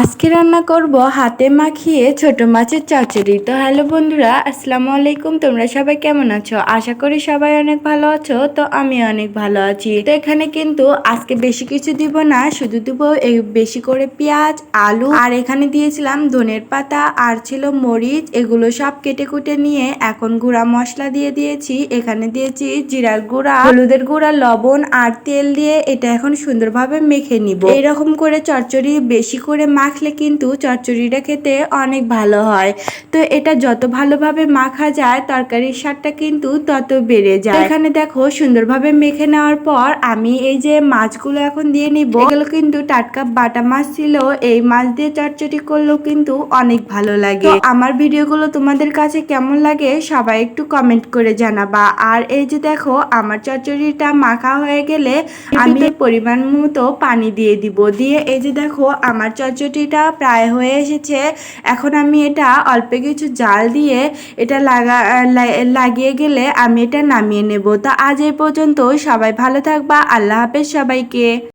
আজকে রান্না করব হাতে মাখিয়ে ছোট মাছের চচ্চড়ি। তো হ্যালো বন্ধুরা, আসসালামু আলাইকুম। তোমরা সবাই কেমন আছো? আশা করি সবাই অনেক ভালো আছো। তো আমি অনেক ভালো আছি। তো এখানে কিন্তু আজকে বেশি কিছু দিব না, শুধু দিব এই বেশি করে পেঁয়াজ, আলু, আর এখানে দিয়েছিলাম ধনের পাতা আর ছিল মরিচ। এগুলো সব কেটে কুটে নিয়ে এখন গুঁড়া মশলা দিয়ে দিয়েছি। এখানে দিয়েছি জিরার গুঁড়া, হলুদের গুঁড়া, লবণ আর তেল দিয়ে এটা এখন সুন্দরভাবে মেখে নিব। এইরকম করে চচ্চড়ি বেশি করে মাখলে কিন্তু চচ্চড়িটা খেতে অনেক ভালো হয়। তো এটা যত ভালোভাবে মাখা যায় তরকারির স্বাদটা কিন্তু তত বেড়ে যায়। এখানে দেখো সুন্দরভাবে মেখে নেওয়ার পর আমি এই যে মাছগুলো এখন দিয়ে নিব। এগুলো কিন্তু টাটকা বাটা মাছ ছিল। এই মাছ দিয়ে চচ্চড়ি করলেও কিন্তু অনেক ভালো লাগে। তো আমার ভিডিওগুলো তোমাদের কাছে কেমন লাগে সবাই একটু কমেন্ট করে জানাবা। আর এই যে দেখো আমার চচ্চড়িটা মাখা হয়ে গেলে আমি পরিমাণ মতো পানি দিয়ে দিব। দিয়ে এই যে দেখো আমার চচ্চড়িটা প্রায় হয়ে এসেছে। এখন আমি এটা অল্প কিছু জাল দিয়ে এটা লাগিয়ে গেলে আমি এটা নামিয়ে নেব। তো আজ এই পর্যন্ত, সবাই ভালো থাকবা। আল্লাহ হাফেজ সবাইকে।